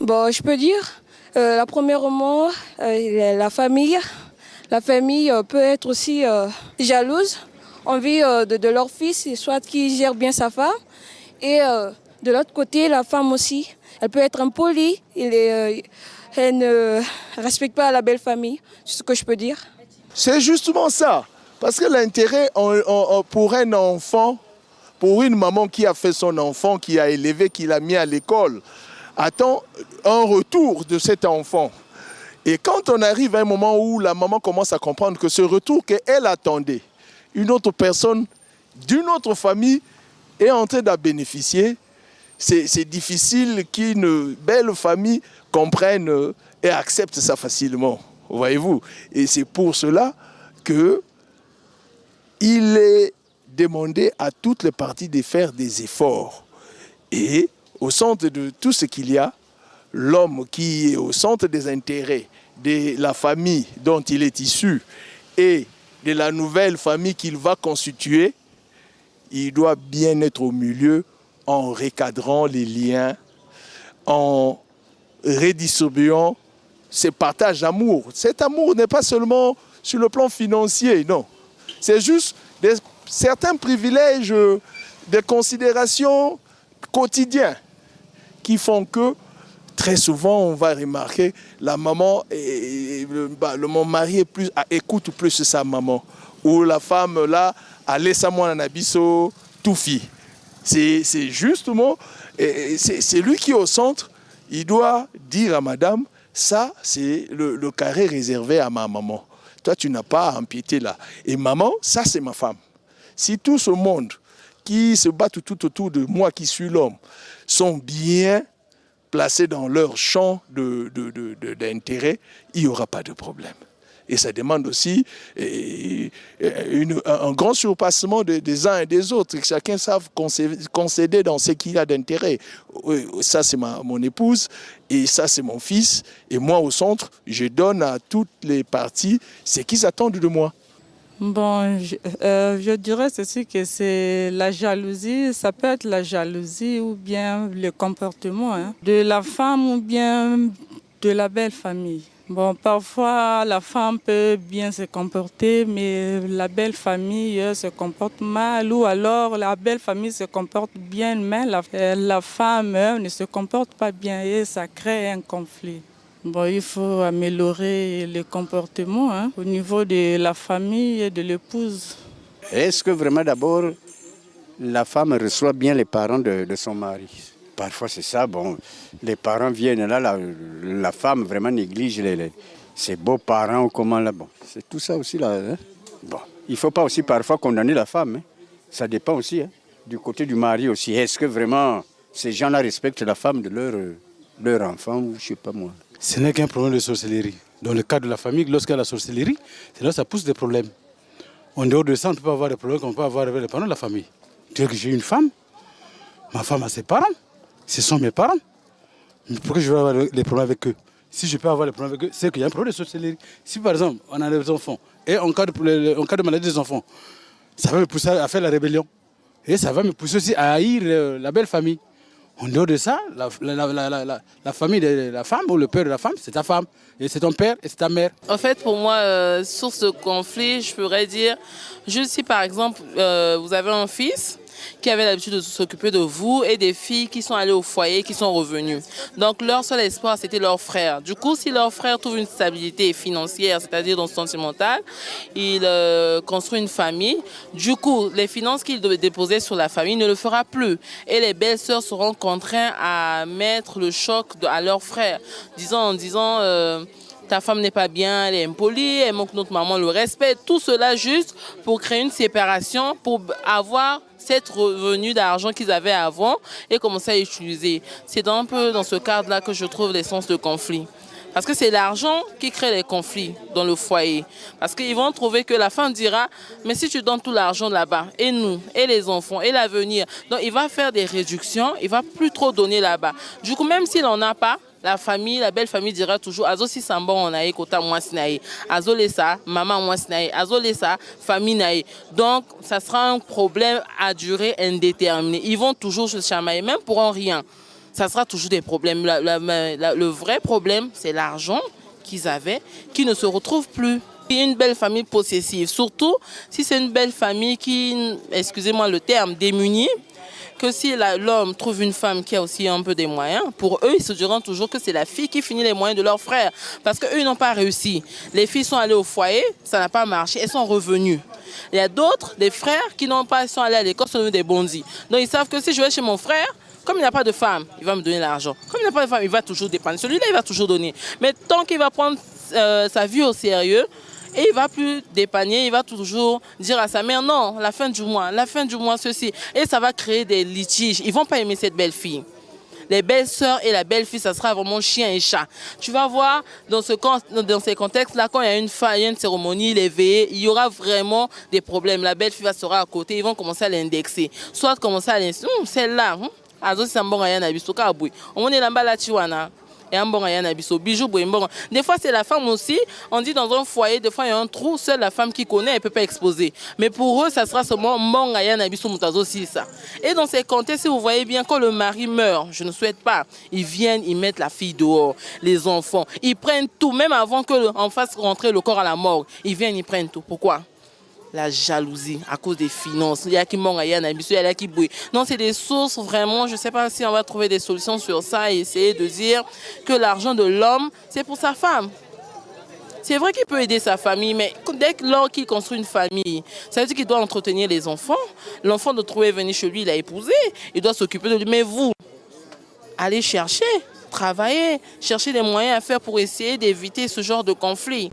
Bon, je peux dire, premièrement, la famille. La famille peut être aussi jalouse, envie de leur fils, soit qui gère bien sa femme. Et de l'autre côté, la femme aussi, elle peut être impolie, elle ne respecte pas la belle famille, c'est ce que je peux dire. C'est justement ça. Parce que l'intérêt pour un enfant, pour une maman qui a fait son enfant, qui a élevé, qui l'a mis à l'école, attend un retour de cet enfant. Et quand on arrive à un moment où la maman commence à comprendre que ce retour qu'elle attendait, une autre personne d'une autre famille est en train d'en bénéficier, c'est difficile qu'une belle famille comprenne et accepte ça facilement. Voyez-vous? Et c'est pour cela qu'il est demandé à toutes les parties de faire des efforts. Et au centre de tout ce qu'il y a, l'homme qui est au centre des intérêts de la famille dont il est issu et de la nouvelle famille qu'il va constituer, il doit bien être au milieu en recadrant les liens, en redistribuant ce partage d'amour. Cet amour n'est pas seulement sur le plan financier, non. C'est juste certains privilèges, des considérations quotidiennes qui font que très souvent on va remarquer la maman, mon mari écoute plus sa maman. Ou la femme là, a laissé moi en abisso, tout fit. C'est justement, c'est lui qui est au centre, il doit dire à madame, ça c'est le carré réservé à ma maman. Toi tu n'as pas à empiéter là. Et maman, ça c'est ma femme. Si tout ce monde qui se bat tout autour de moi qui suis l'homme sont bien placés dans leur champ d'intérêt, il n'y aura pas de problème. Et ça demande aussi un grand surpassement des uns et des autres. Que chacun sache concéder dans ce qu'il a d'intérêt. Ça, c'est mon épouse et ça, c'est mon fils. Et moi, au centre, je donne à toutes les parties ce qu'ils attendent de moi. Bon, je dirais ceci, que c'est la jalousie, ça peut être la jalousie ou bien le comportement de la femme ou bien de la belle famille. Bon, parfois la femme peut bien se comporter, mais la belle famille se comporte mal, ou alors la belle famille se comporte bien, mais la femme ne se comporte pas bien et ça crée un conflit. Bon, il faut améliorer le comportement au niveau de la famille et de l'épouse. Est-ce que vraiment d'abord la femme reçoit bien les parents de son mari? Parfois c'est ça, bon, les parents viennent là, la femme vraiment néglige ses beaux-parents ou comment là, bon, c'est tout ça aussi là. Bon, il ne faut pas aussi parfois condamner la femme, ça dépend aussi du côté du mari aussi. Est-ce que vraiment ces gens-là respectent la femme de leur enfant ou je ne sais pas moi? Ce n'est qu'un problème de sorcellerie. Dans le cas de la famille, lorsqu'il y a la sorcellerie, c'est là que ça pousse des problèmes. En dehors de ça, on ne peut pas avoir des problèmes qu'on peut avoir avec les parents de la famille. Tu veux que j'ai une femme, ma femme a ses parents, ce sont mes parents. Mais pourquoi je vais avoir des problèmes avec eux? Si je peux avoir des problèmes avec eux, c'est qu'il y a un problème de sorcellerie. Si par exemple, on a des enfants, et en cas de maladie des enfants, ça va me pousser à faire la rébellion. Et ça va me pousser aussi à haïr la belle famille. En dehors de ça, la famille de la femme ou le père de la femme, c'est ta femme. Et c'est ton père et c'est ta mère. En fait, pour moi, source de conflit, je pourrais dire, juste si par exemple, vous avez un fils qui avait l'habitude de s'occuper de vous et des filles qui sont allées au foyer, qui sont revenues. Donc leur seul espoir, c'était leur frère. Du coup, si leur frère trouve une stabilité financière, c'est-à-dire dans sentimental, il construit une famille. Du coup, les finances qu'il devait déposer sur la famille ne le fera plus. Et les belles-sœurs seront contraintes à mettre le choc à leur frère, en disant ta femme n'est pas bien, elle est impolie, elle manque notre maman le respect. Tout cela juste pour créer une séparation, pour avoir cette revenu d'argent qu'ils avaient avant et commencer à utiliser. C'est un peu dans ce cadre-là que je trouve l'essence de conflit. Parce que c'est l'argent qui crée les conflits dans le foyer. Parce qu'ils vont trouver que la femme dira, mais si tu donnes tout l'argent là-bas, et nous, et les enfants, et l'avenir, donc il va faire des réductions, il va plus trop donner là-bas. Du coup, même s'il n'en a pas, la famille, la belle famille dira toujours azo si samba on a kota moi sinaï, azo lesa maman moi sinaï, azo lesa famille naï. Donc ça sera un problème à durée indéterminée. Ils vont toujours se chamailler même pour un rien. ça sera toujours des problèmes. Le vrai problème, c'est l'argent qu'ils avaient, qui ne se retrouve plus. Une belle famille possessive, surtout si c'est une belle famille qui, excusez-moi le terme, démunie, que si l'homme trouve une femme qui a aussi un peu des moyens, pour eux, ils se diront toujours que c'est la fille qui finit les moyens de leur frère. Parce qu'eux, ils n'ont pas réussi. Les filles sont allées au foyer, ça n'a pas marché, elles sont revenues. Il y a d'autres, des frères, qui n'ont pas, sont allés à l'école, sont devenus des bandits. Donc ils savent que si je vais chez mon frère, comme il n'a pas de femme, il va me donner l'argent. Comme il n'a pas de femme, il va toujours dépenser. Celui-là, il va toujours donner. Mais tant qu'il va prendre sa vie au sérieux, et il ne va plus dépanner, il va toujours dire à sa mère, non, la fin du mois, ceci. Et ça va créer des litiges. Ils ne vont pas aimer cette belle fille. Les belles sœurs et la belle fille, ça sera vraiment chien et chat. Tu vas voir, dans ces contextes-là, quand il y a une cérémonie, les veillées, il y aura vraiment des problèmes. La belle fille va sera à côté, ils vont commencer à l'indexer. Soit commencer à l'indexer, celle-là, on est là-bas, là, Tiwana. Et un bon bijou. Des fois, c'est la femme aussi. On dit dans un foyer, des fois, il y a un trou. Seule la femme qui connaît, elle ne peut pas exposer. Mais pour eux, ça sera seulement bon ça. Et dans ces contextes, si vous voyez bien, quand le mari meurt, je ne souhaite pas, ils viennent, ils mettent la fille dehors, les enfants. Ils prennent tout, même avant qu'on fasse rentrer le corps à la morgue. Ils viennent, ils prennent tout. Pourquoi? La jalousie à cause des finances. Il y a qui manque, il y a qui bouille. Non, c'est des sources vraiment, je ne sais pas si on va trouver des solutions sur ça et essayer de dire que l'argent de l'homme, c'est pour sa femme. C'est vrai qu'il peut aider sa famille, mais dès qu'il construit une famille, ça veut dire qu'il doit entretenir les enfants. L'enfant de trouver venir chez lui, il a épousé, il doit s'occuper de lui. Mais vous, allez chercher, travailler, chercher des moyens à faire pour essayer d'éviter ce genre de conflit.